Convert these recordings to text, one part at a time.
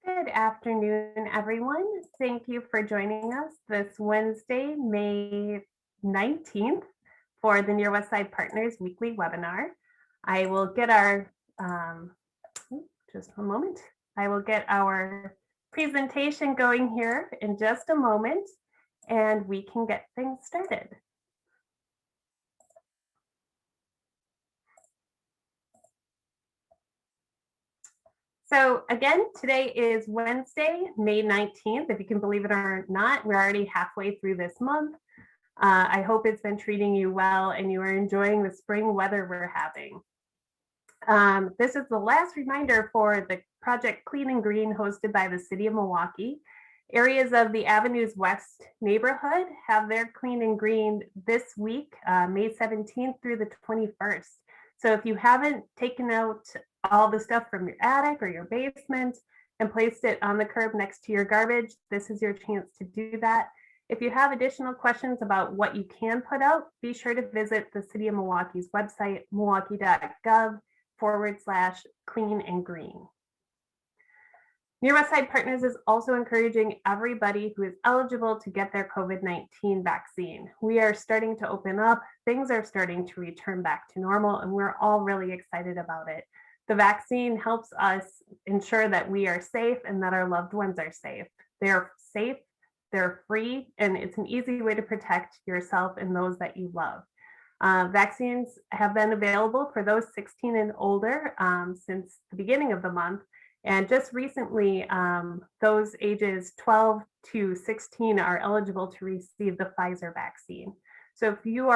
Good afternoon, everyone. Thank you for joining us this Wednesday, May 19th for the Near West Side Partners weekly webinar. I will get our, just one moment. I will get our presentation going here in just a moment, and we can get things started. So again, today is Wednesday, May 19th. If you can believe it or not, we're already halfway through this month. I hope it's been treating you well and you are enjoying the spring weather we're having. This is the last reminder for the Project Clean and Green hosted by the City of Milwaukee. Areas of the Avenues West neighborhood have their Clean and Green this week, May 17th through the 21st. So if you haven't taken out all the stuff from your attic or your basement and placed it on the curb next to your garbage, this is your chance to do that. If you have additional questions about what you can put out, be sure to visit the City of Milwaukee's website, milwaukee.gov/clean and green. Near West Side Partners is also encouraging everybody who is eligible to get their COVID-19 vaccine. We are starting to open up, things are starting to return back to normal, and we're all really excited about it. The vaccine helps us ensure that we are safe and that our loved ones are safe. They're safe, they're free, and it's an easy way to protect yourself and those that you love. Vaccines have been available for those 16 and older since the beginning of the month. And just recently, those ages 12 to 16 are eligible to receive the Pfizer vaccine. So if you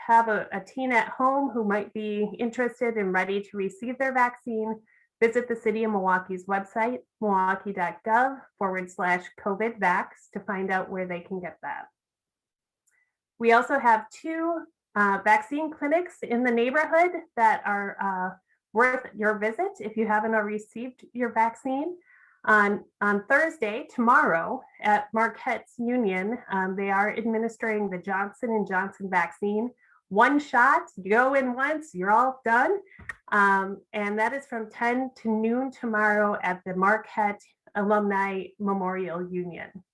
have a teen at home who might be interested and ready to receive their vaccine, visit the City of Milwaukee's website, milwaukee.gov/COVID-vax to find out where they can get that. We also have two vaccine clinics in the neighborhood that are worth your visit if you haven't already received your vaccine. On Thursday, tomorrow, at Marquette's Union, they are administering the Johnson & Johnson vaccine. One shot, you go in once, you're all done. And that is from 10 to noon tomorrow at the Marquette Alumni Memorial Union.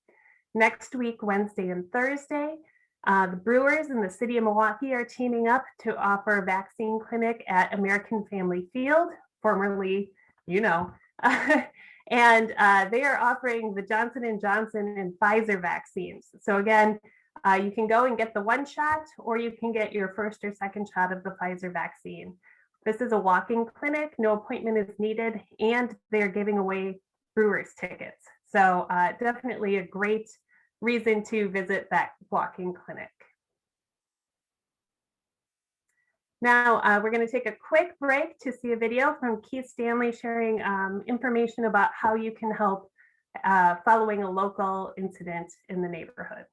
Next week, Wednesday and Thursday, the Brewers in the City of Milwaukee are teaming up to offer a vaccine clinic at American Family Field, formerly, and they are offering the Johnson & Johnson and Pfizer vaccines. So again, you can go and get the one shot, or you can get your first or second shot of the Pfizer vaccine. This is a walk-in clinic, no appointment is needed, and they're giving away Brewers tickets. So definitely a great reason to visit that walk-in clinic. Now, we're going to take a quick break to see a video from Keith Stanley sharing information about how you can help following a local incident in the neighborhood.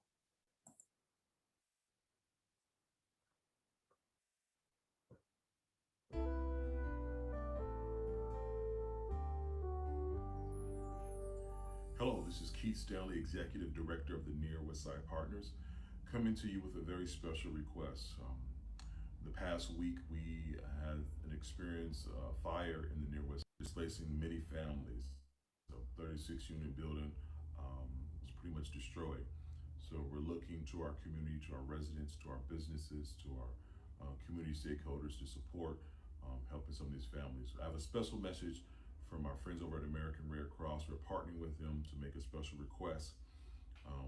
Hello, this is Keith Stanley, Executive Director of the Near West Side Partners, coming to you with a very special request. The past week, we had an experience fire in the Near West, displacing many families. The 36-unit building was pretty much destroyed. So we're looking to our community, to our residents, to our businesses, to our community stakeholders to support helping some of these families. I have a special message from our friends over at American Red Cross. We're partnering with them to make a special request.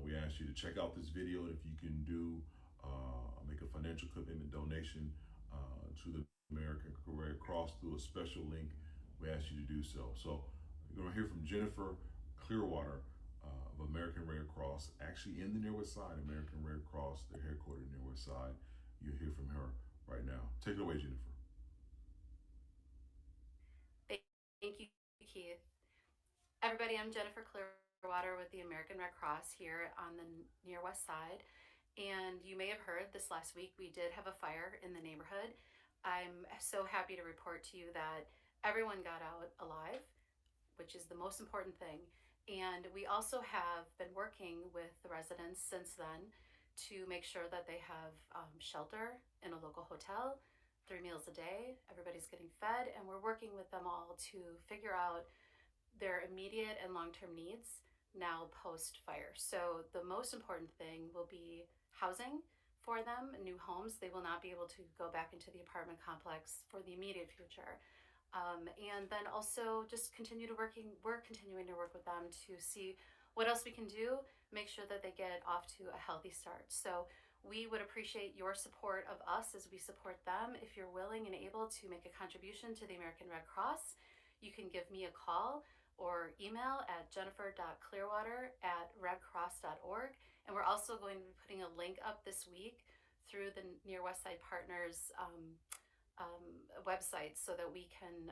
We ask you to check out this video, and if you can do make a financial commitment donation to the American Red Cross through a special link, we ask you to do so. So you're going to hear from Jennifer Clearwater of American Red Cross, actually in the Near West Side. American Red Cross, they're headquartered in Near West Side. You'll hear from her right now. Take it away, Jennifer. Thank you, Keith. Everybody, I'm Jennifer Clearwater with the American Red Cross here on the Near West Side. And you may have heard this last week we did have a fire in the neighborhood. I'm so happy to report to you that everyone got out alive, which is the most important thing. And we also have been working with the residents since then to make sure that they have shelter in a local hotel, 3 meals a day, everybody's getting fed, and we're working with them all to figure out their immediate and long-term needs now post-fire. So the most important thing will be housing for them, new homes. They will not be able to go back into the apartment complex for the immediate future. And then also just we're continuing to work with them to see what else we can do, make sure that they get off to a healthy start. So we would appreciate your support of us as we support them. If you're willing and able to make a contribution to the American Red Cross, you can give me a call or email at jennifer.clearwater@redcross.org. And we're also going to be putting a link up this week through the Near West Side Partners website so that we can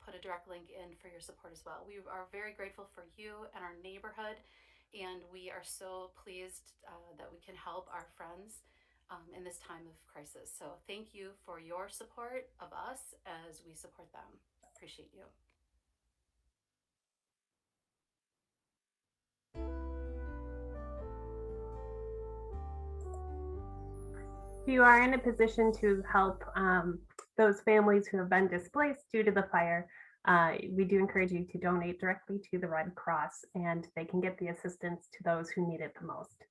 put a direct link in for your support as well. We are very grateful for you and our neighborhood, and we are so pleased that we can help our friends in this time of crisis. So thank you for your support of us as we support them. Appreciate you. If you are in a position to help those families who have been displaced due to the fire, we do encourage you to donate directly to the Red Cross, and they can get the assistance to those who need it the most.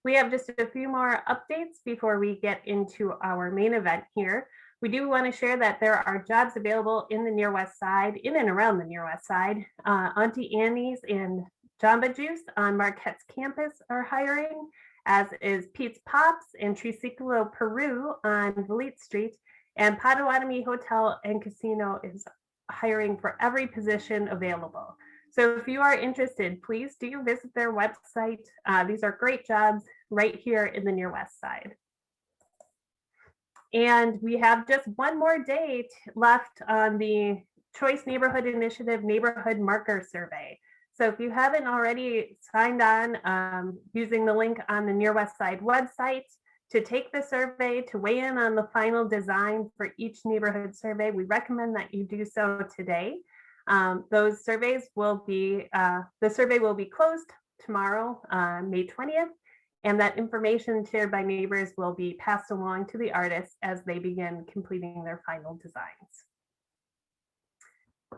We have just a few more updates before we get into our main event here. We do want to share that there are jobs available in the Near West Side, in and around the Near West Side. Auntie Annie's and Jamba Juice on Marquette's campus are hiring, as is Pete's Pops and Triciclo Peru on Valete Street. And Potawatomi Hotel and Casino is hiring for every position available. So if you are interested, please do visit their website. These are great jobs right here in the Near West Side. And we have just one more day left on the Choice Neighborhood Initiative Neighborhood Marker Survey. So if you haven't already signed on using the link on the Near West Side website to take the survey, to weigh in on the final design for each neighborhood survey, we recommend that you do so today. The survey will be closed tomorrow, May 20th, and that information shared by neighbors will be passed along to the artists as they begin completing their final designs.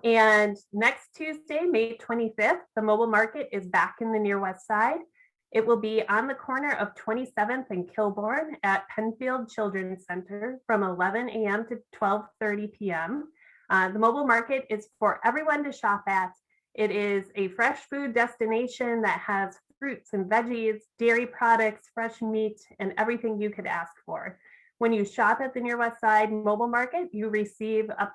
And next Tuesday, May 25th, the mobile market is back in the Near West Side. It will be on the corner of 27th and Kilbourne at Penfield Children's Center from 11 a.m. to 12:30 p.m. The mobile market is for everyone to shop at. It is a fresh food destination that has fruits and veggies, dairy products, fresh meat, and everything you could ask for. When you shop at the Near West Side Mobile Market, you will receive a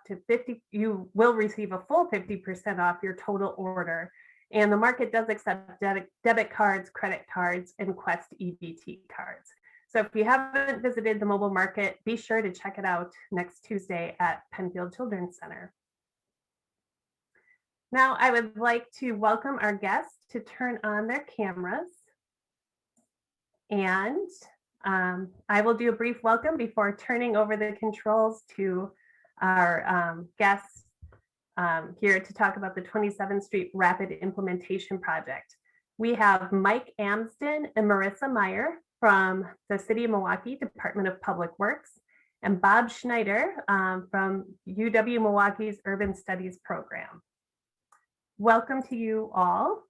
full 50% off your total order. And the market does accept debit cards, credit cards, and Quest EBT cards. So if you haven't visited the mobile market, be sure to check it out next Tuesday at Penfield Children's Center. Now I would like to welcome our guests to turn on their cameras. And I will do a brief welcome before turning over the controls to our guests here to talk about the 27th Street Rapid Implementation Project. We have Mike Amsden and Marissa Meyer from the City of Milwaukee Department of Public Works, and Bob Schneider from UW Milwaukee's Urban Studies Program. Welcome to you all.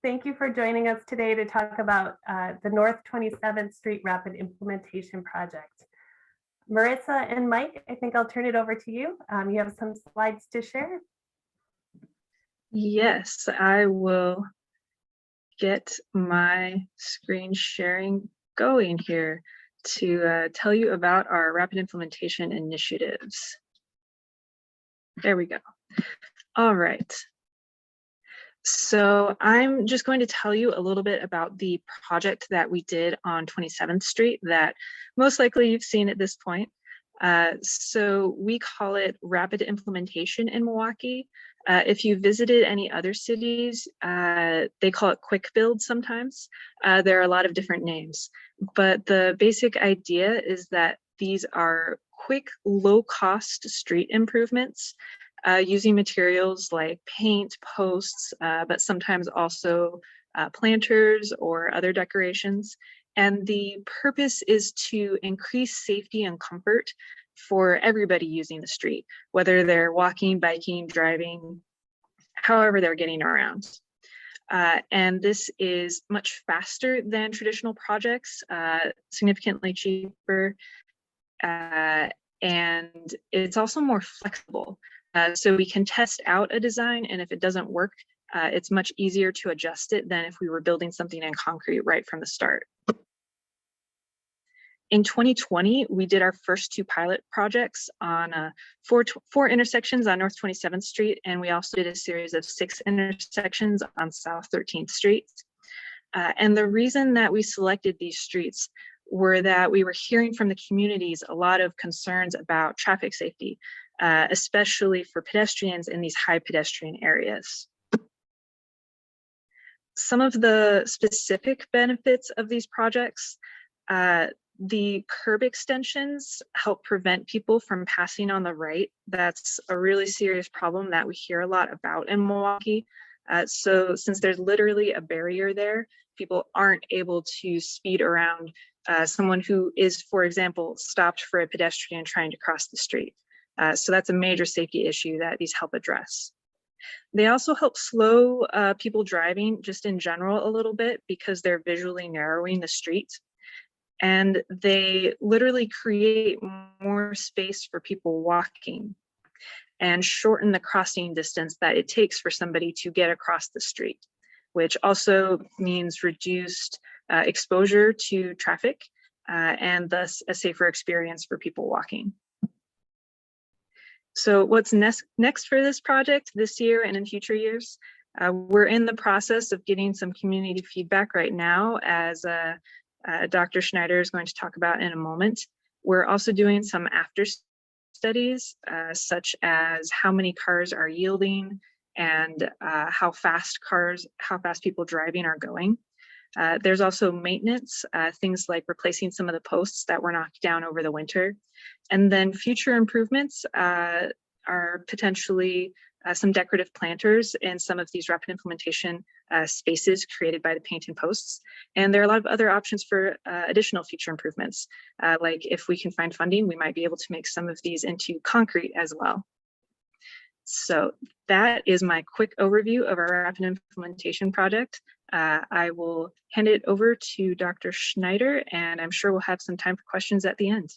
Thank you for joining us today to talk about the North 27th Street Rapid Implementation Project. Marissa and Mike, I think I'll turn it over to you. You have some slides to share. Yes, I will get my screen sharing going here to tell you about our rapid implementation initiatives. There we go. All right. So I'm just going to tell you a little bit about the project that we did on 27th Street that most likely you've seen at this point. So we call it rapid implementation in Milwaukee. If you visited any other cities, they call it quick build sometimes. There are a lot of different names, but the basic idea is that these are quick, low-cost street improvements using materials like paint, posts, but sometimes also planters or other decorations. And the purpose is to increase safety and comfort for everybody using the street, whether they're walking, biking, driving, however they're getting around. And this is much faster than traditional projects, significantly cheaper, and it's also more flexible. So we can test out a design, and if it doesn't work, it's much easier to adjust it than if we were building something in concrete right from the start. In 2020, we did our first 2 pilot projects on 4 intersections on North 27th Street, and we also did a series of 6 intersections on South 13th Street. And the reason that we selected these streets were that we were hearing from the communities a lot of concerns about traffic safety, especially for pedestrians in these high pedestrian areas. Some of the specific benefits of these projects, the curb extensions help prevent people from passing on the right. That's a really serious problem that we hear a lot about in Milwaukee. So since there's literally a barrier there, people aren't able to speed around someone who is, for example, stopped for a pedestrian trying to cross the street. So that's a major safety issue that these help address. They also help slow people driving just in general a little bit because they're visually narrowing the street. And they literally create more space for people walking and shorten the crossing distance that it takes for somebody to get across the street, which also means reduced exposure to traffic and thus a safer experience for people walking. So what's next for this project this year and in future years? We're in the process of getting some community feedback right now, as Dr. Schneider is going to talk about in a moment. We're also doing some after studies, such as how many cars are yielding and how fast people driving are going. There's also maintenance, things like replacing some of the posts that were knocked down over the winter. And then future improvements are potentially some decorative planters in some of these rapid implementation spaces created by the paint and posts. And there are a lot of other options for additional future improvements. Like if we can find funding, we might be able to make some of these into concrete as well. So that is my quick overview of our rapid implementation project. I will hand it over to Dr. Schneider, and I'm sure we'll have some time for questions at the end.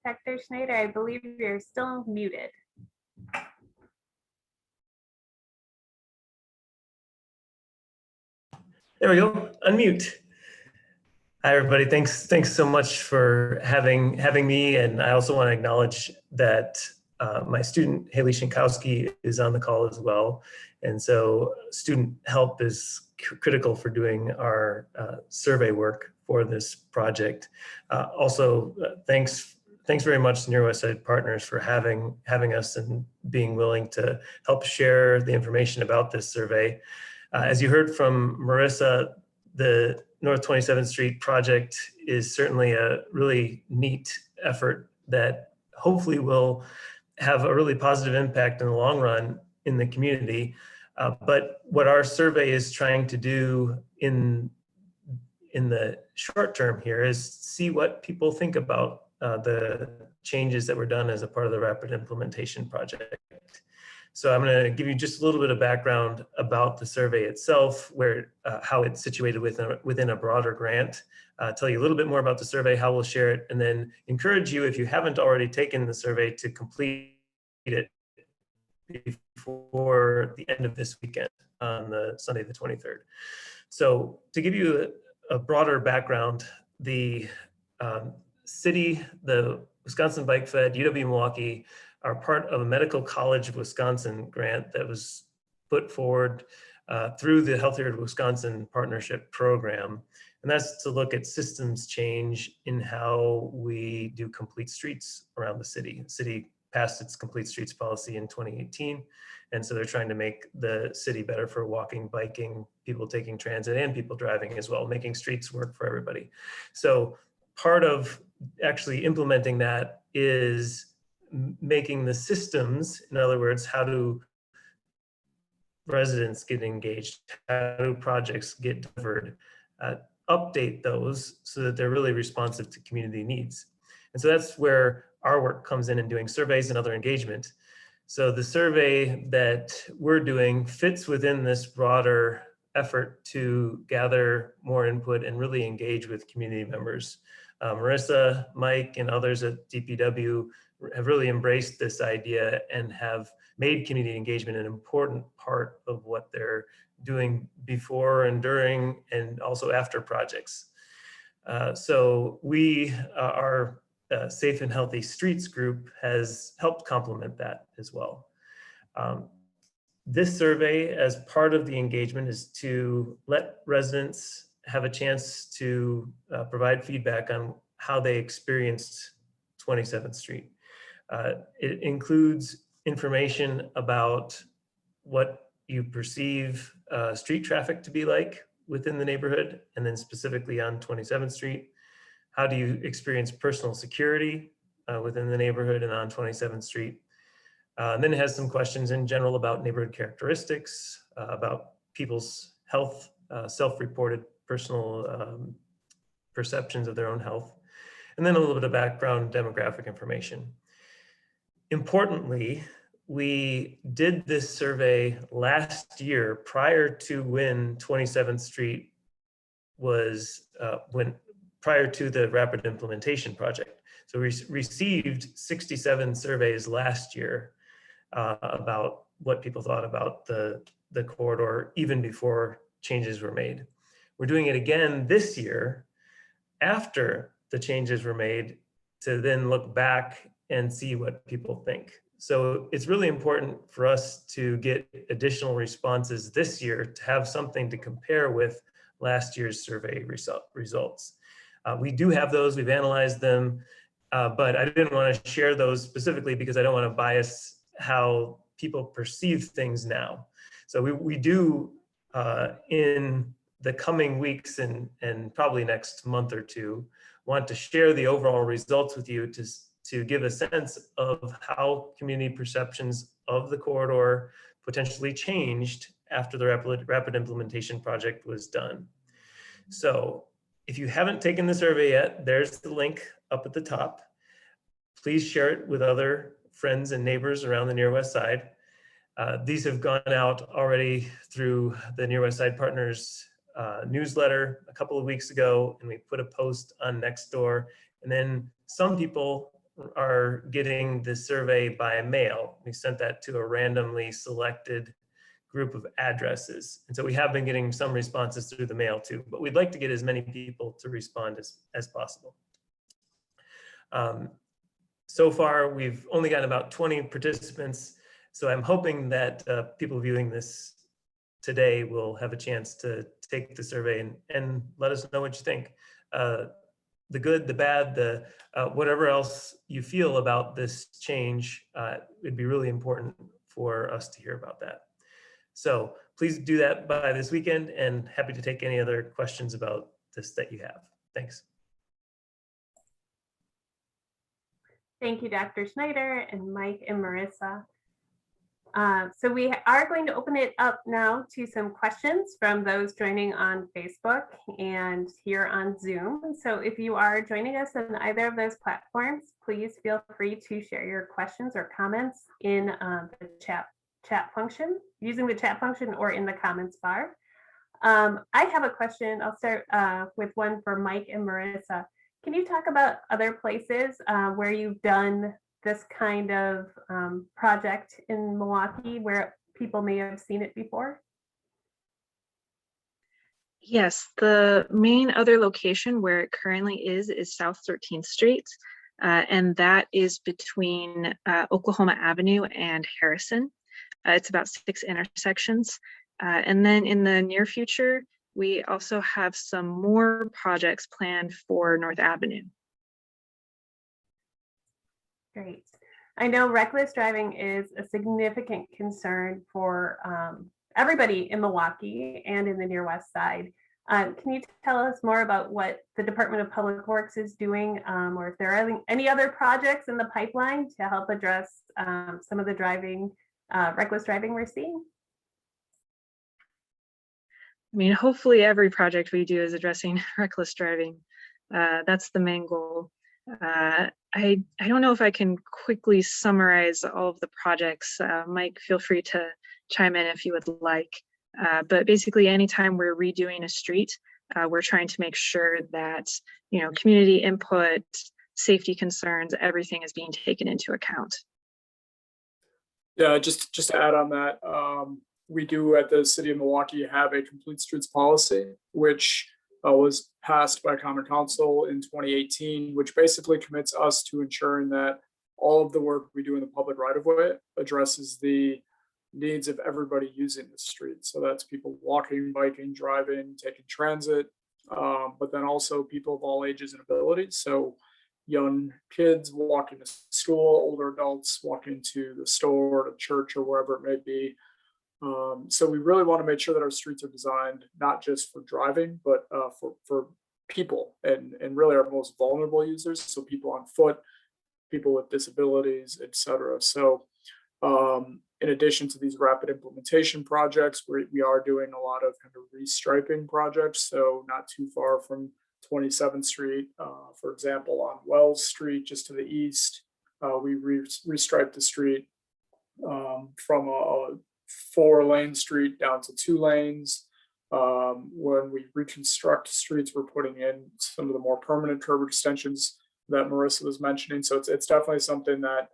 Dr. Schneider, I believe you're still muted. There we go. Unmute. Hi, everybody. Thanks so much for having me. And I also want to acknowledge that my student Haley Shinkowski is on the call as well. And so student help is critical for doing our survey work for this project. Thanks very much to NWSP Partners for having us and being willing to help share the information about this survey. As you heard from Marissa, the North 27th Street project is certainly a really neat effort that hopefully will have a really positive impact in the long run in the community. But what our survey is trying to do in the short term here is see what people think about the changes that were done as a part of the rapid implementation project. So I'm going to give you just a little bit of background about the survey itself, where how it's situated within a broader grant, tell you a little bit more about the survey, how we'll share it, and then encourage you, if you haven't already taken the survey, to complete it before the end of this weekend on the Sunday the 23rd. So to give you a broader background, the city, the Wisconsin Bike Fed, UW-Milwaukee are part of a Medical College of Wisconsin grant that was put forward through the Healthier Wisconsin Partnership Program. And that's to look at systems change in how we do complete streets around the city. The city passed its complete streets policy in 2018. And so they're trying to make the city better for walking, biking, people taking transit, and people driving as well, making streets work for everybody. So part of actually implementing that is making the systems, in other words, how do residents get engaged, how do projects get delivered, update those so that they're really responsive to community needs. And so that's where our work comes in doing surveys and other engagement. So the survey that we're doing fits within this broader effort to gather more input and really engage with community members. Marissa, Mike, and others at DPW have really embraced this idea and have made community engagement an important part of what they're doing before and during and also after projects. So we, our Safe and Healthy Streets group has helped complement that as well. This survey, as part of the engagement, is to let residents have a chance to provide feedback on how they experienced 27th Street. It includes information about what you perceive street traffic to be like within the neighborhood, and then specifically on 27th Street. How do you experience personal security within the neighborhood and on 27th Street? And then it has some questions in general about neighborhood characteristics, about people's health, self-reported personal perceptions of their own health, and then a little bit of background demographic information. Importantly, we did this survey last year prior to when 27th Street was, prior to the rapid implementation project. So we received 67 surveys last year about what people thought about the corridor even before changes were made. We're doing it again this year after the changes were made to then look back and see what people think. So it's really important for us to get additional responses this year to have something to compare with last year's survey results. We do have those, we've analyzed them, but I didn't want to share those specifically because I don't want to bias how people perceive things now. So we do in the coming weeks and probably next month or two, want to share the overall results with you to give a sense of how community perceptions of the corridor potentially changed after the rapid implementation project was done. So if you haven't taken the survey yet, there's the link up at the top. Please share it with other friends and neighbors around the Near West Side. These have gone out already through the Near West Side Partners newsletter a couple of weeks ago, and we put a post on Nextdoor. And then some people are getting the survey by mail. We sent that to a randomly selected group of addresses. And so we have been getting some responses through the mail too, but we'd like to get as many people to respond as possible. So far, we've only got about 20 participants. So I'm hoping that people viewing this today will have a chance to take the survey and let us know what you think. The good, the bad, the whatever else you feel about this change, it'd be really important for us to hear about that. So please do that by this weekend, and happy to take any other questions about this that you have. Thanks. Thank you, Dr. Schneider and Mike and Marissa. So we are going to open it up now to some questions from those joining on Facebook and here on Zoom. So if you are joining us on either of those platforms, please feel free to share your questions or comments in the chat function, using the chat function or in the comments bar. I have a question. I'll start with one for Mike and Marissa. Can you talk about other places where you've done this kind of project in Milwaukee where people may have seen it before? Yes, the main other location where it currently is South 13th Street, and that is between Oklahoma Avenue and Harrison. It's about 6 intersections. And then in the near future, we also have some more projects planned for North Avenue. Great. I know reckless driving is a significant concern for everybody in Milwaukee and in the Near West Side. Can you tell us more about what the Department of Public Works is doing, or if there are any other projects in the pipeline to help address some of the reckless driving we're seeing? I mean, hopefully every project we do is addressing reckless driving. That's the main goal. I don't know if I can quickly summarize all of the projects. Mike, feel free to chime in if you would like. But basically, anytime we're redoing a street, we're trying to make sure that, you know, community input, safety concerns, everything is being taken into account. Yeah, just to add on that, we do at the City of Milwaukee have a complete streets policy, which was passed by Common Council in 2018, which basically commits us to ensuring that all of the work we do in the public right of way addresses the needs of everybody using the street. So that's people walking, biking, driving, taking transit, but then also people of all ages and abilities. So young kids walking to school, older adults walking to the store, to church, or wherever it may be. So we really want to make sure that our streets are designed not just for driving, but for people and really our most vulnerable users. So people on foot, people with disabilities, etc. So in addition to these rapid implementation projects, we are doing a lot of kind of restriping projects. So not too far from 27th Street, for example, on Wells Street, just to the east, we restriped the street from a 4-lane street down to 2 lanes. When we reconstruct streets, we're putting in some of the more permanent curb extensions that Marissa was mentioning. So it's definitely something that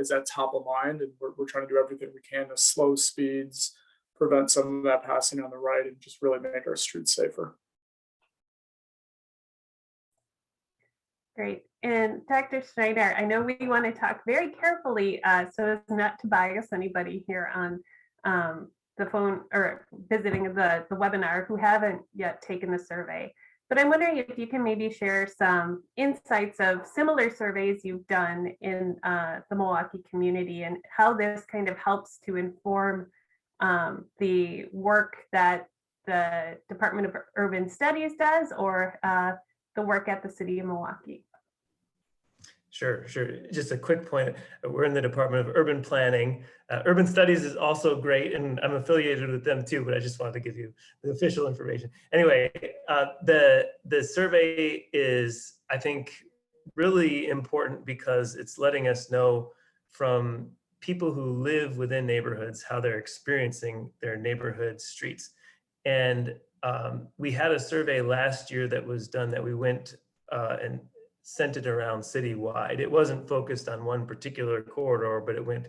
is at top of mind, and we're trying to do everything we can to slow speeds, prevent some of that passing on the right, and just really make our streets safer. Great. And Dr. Schneider, I know we want to talk very carefully so as not to bias anybody here on the phone or visiting the webinar who haven't yet taken the survey. But I'm wondering if you can maybe share some insights of similar surveys you've done in the Milwaukee community and how this kind of helps to inform the work that the Department of Urban Studies does or the work at the City of Milwaukee. Sure. Just a quick point. We're in the Department of Urban Planning. Urban Studies is also great, and I'm affiliated with them too, but I just wanted to give you the official information. Anyway, the survey is, I think, really important because it's letting us know from people who live within neighborhoods how they're experiencing their neighborhood streets. And we had a survey last year that was done that we went and sent it around citywide. It wasn't focused on one particular corridor, but it went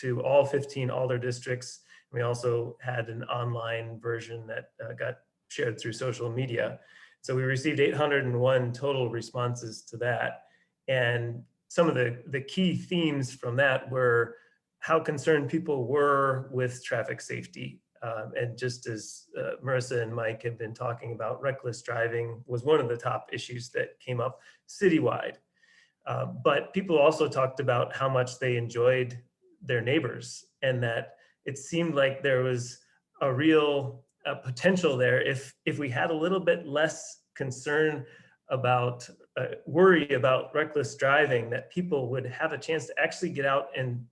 to all 15 Alder districts. We also had an online version that got shared through social media. So we received 801 total responses to that. And some of the key themes from that were how concerned people were with traffic safety. And just as Marissa and Mike have been talking about, reckless driving was one of the top issues that came up citywide. But people also talked about how much they enjoyed their neighbors and that it seemed like there was a real potential there if we had a little bit less concern about worry about reckless driving, that people would have a chance to actually get out and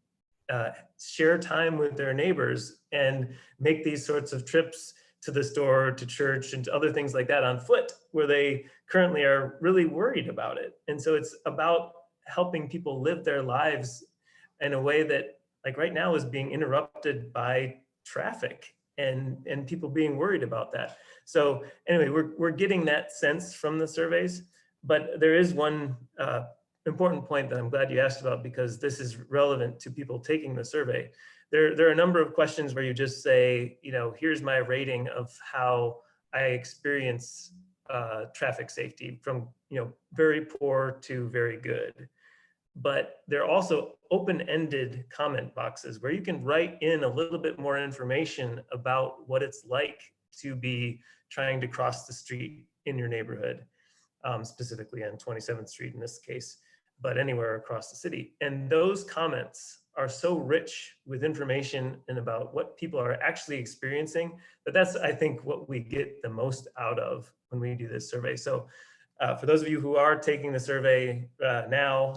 share time with their neighbors and make these sorts of trips to the store, to church, and to other things like that on foot, where they currently are really worried about it. And so it's about helping people live their lives in a way that, like right now, is being interrupted by traffic and people being worried about that. So anyway, we're getting that sense from the surveys, but there is one important point that I'm glad you asked about, because this is relevant to people taking the survey. There are a number of questions where you just say, here's my rating of how I experience traffic safety, from very poor to very good. But there are also open-ended comment boxes where you can write in a little bit more information about what it's like to be trying to cross the street in your neighborhood, specifically on 27th Street in this case, but anywhere across the city. And those comments are so rich with information and about what people are actually experiencing, that's, I think, what we get the most out of when we do this survey. So for those of you who are taking the survey now,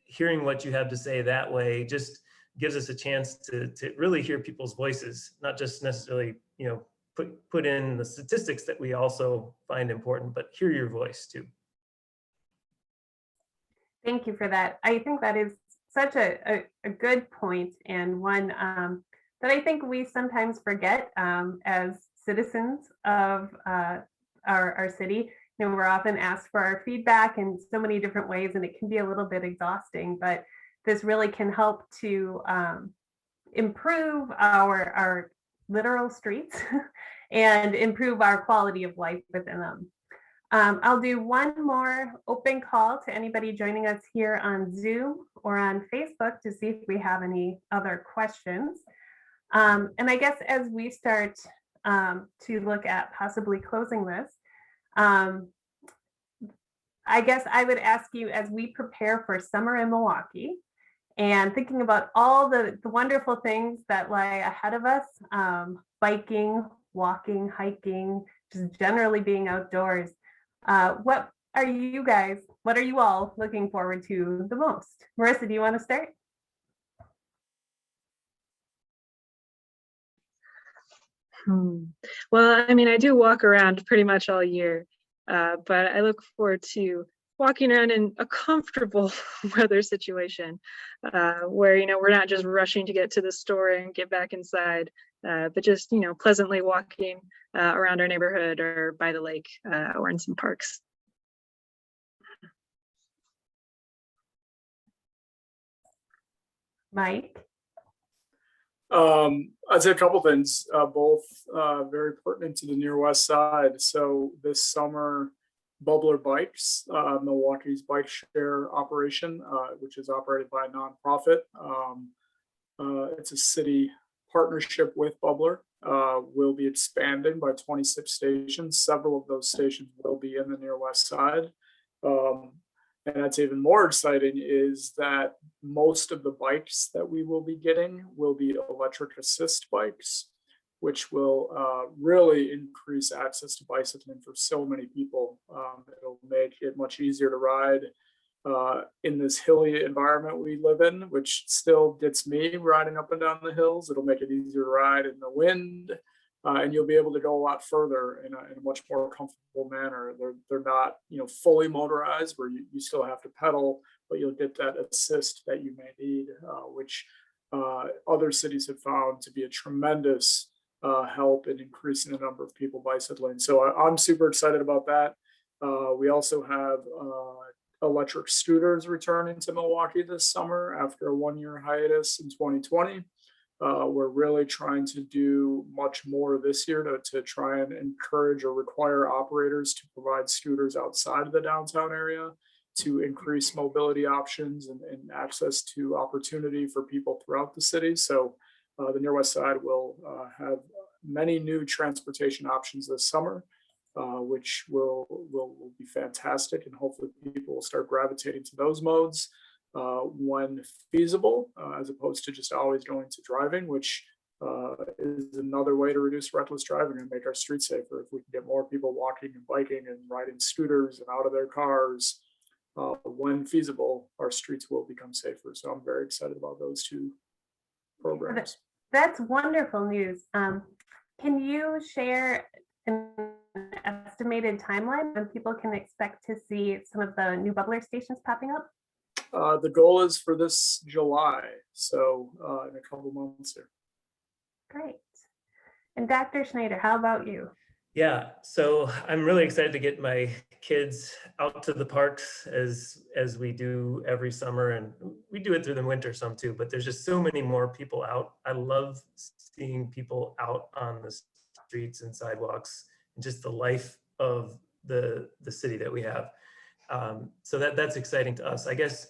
hearing what you have to say that way just gives us a chance to really hear people's voices, not just necessarily, put in the statistics that we also find important, but hear your voice too. Thank you for that. I think that is such a good point, and one that I think we sometimes forget as citizens of our city. We're often asked for our feedback in so many different ways, and it can be a little bit exhausting, but this really can help to improve our literal streets and improve our quality of life within them. I'll do one more open call to anybody joining us here on Zoom or on Facebook to see if we have any other questions. And I guess as we start to look at possibly closing this, I guess I would ask you, as we prepare for summer in Milwaukee and thinking about all the wonderful things that lie ahead of us, biking, walking, hiking, just generally being outdoors, what are you all looking forward to the most? Marissa, do you want to start? Well, I mean, I do walk around pretty much all year, but I look forward to walking around in a comfortable weather situation where, we're not just rushing to get to the store and get back inside, but just, pleasantly walking around our neighborhood or by the lake or in some parks. Mike? I'd say a couple things, both very pertinent to the near west side. So this summer, Bubbler Bikes, Milwaukee's bike share operation, which is operated by a nonprofit. It's a city partnership with Bubbler, will be expanding by 26 stations. Several of those stations will be in the near west side. And that's even more exciting is that most of the bikes that we will be getting will be electric assist bikes, which will really increase access to bicycling for so many people. It'll make it much easier to ride in this hilly environment we live in, which still gets me riding up and down the hills. It'll make it easier to ride in the wind. And you'll be able to go a lot further in a much more comfortable manner. They're not, fully motorized where you still have to pedal, but you'll get that assist that you may need, which other cities have found to be a tremendous help in increasing the number of people bicycling. So I'm super excited about that. We also have electric scooters returning to Milwaukee this summer after a one-year hiatus in 2020. We're really trying to do much more this year to try and encourage or require operators to provide scooters outside of the downtown area to increase mobility options and access to opportunity for people throughout the city. So the Near West Side will have many new transportation options this summer, which will be fantastic, and hopefully people will start gravitating to those modes when feasible, as opposed to just always going to driving, which is another way to reduce reckless driving and make our streets safer. If we can get more people walking and biking and riding scooters and out of their cars, when feasible, our streets will become safer. So I'm very excited about those two programs. That's wonderful news. Can you share an estimated timeline when people can expect to see some of the new bubbler stations popping up? The goal is for this July, so in a couple months here. Great. And Dr. Schneider, how about you? Yeah, so I'm really excited to get my kids out to the parks as we do every summer, and we do it through the winter some too, but there's just so many more people out. I love seeing people out on the streets and sidewalks and just the life of the city that we have. So that's exciting to us. I guess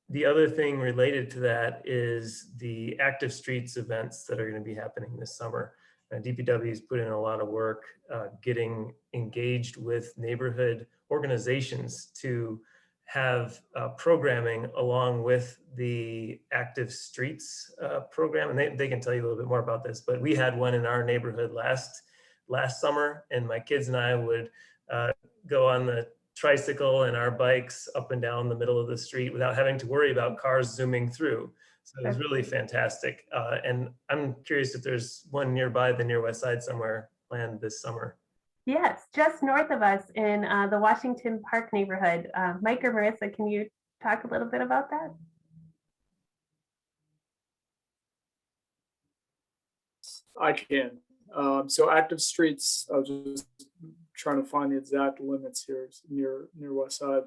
the other thing related to that is the Active Streets events that are going to be happening this summer. DPW has put in a lot of work getting engaged with neighborhood organizations to have programming along with the Active Streets program. And they can tell you a little bit more about this, but we had one in our neighborhood last summer, and my kids and I would go on the tricycle and our bikes up and down the middle of the street without having to worry about cars zooming through. So it was really fantastic. And I'm curious if there's one nearby the near west side somewhere planned this summer. Yes, just north of us in the Washington Park neighborhood. Mike or Marissa, can you talk a little bit about that? I can. So Active Streets, I was just trying to find the exact limits here near West Side.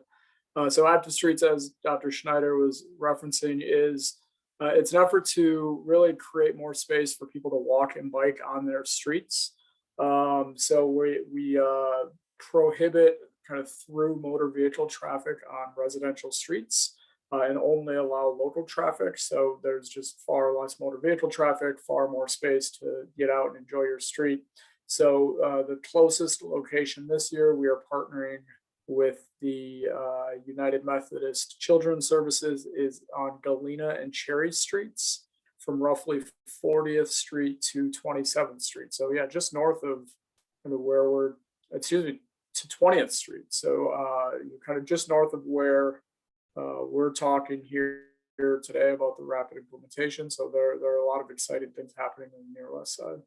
So Active Streets, as Dr. Schneider was referencing, is it's an effort to really create more space for people to walk and bike on their streets. So we prohibit kind of through motor vehicle traffic on residential streets and only allow local traffic. So there's just far less motor vehicle traffic, far more space to get out and enjoy your street. So the closest location this year, we are partnering with the United Methodist Children's Services is on Galena and Cherry Streets from roughly 40th Street to 27th Street. So yeah, just north of kind of where we're, excuse me, to 20th Street. So you're kind of just north of where we're talking here today about the rapid implementation. So there are a lot of exciting things happening in the near west side.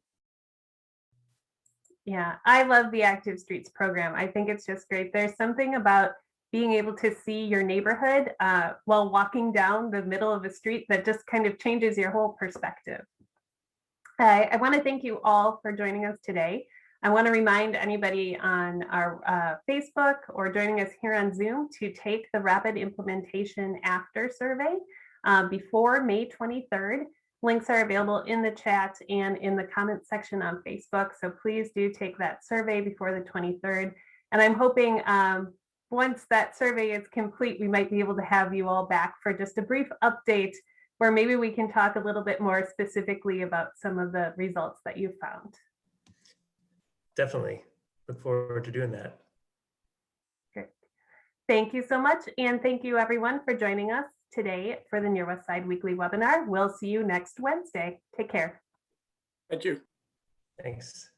Yeah, I love the Active Streets program. I think it's just great. There's something about being able to see your neighborhood while walking down the middle of a street that just kind of changes your whole perspective. I want to thank you all for joining us today. I want to remind anybody on our Facebook or joining us here on Zoom to take the Rapid Implementation After survey before May 23rd. Links are available in the chat and in the comment section on Facebook. So please do take that survey before the 23rd. And I'm hoping once that survey is complete, we might be able to have you all back for just a brief update where maybe we can talk a little bit more specifically about some of the results that you found. Definitely. Look forward to doing that. Great. Thank you so much. And thank you everyone for joining us today for the Near West Side Weekly Webinar. We'll see you next Wednesday. Take care. Thank you. Thanks.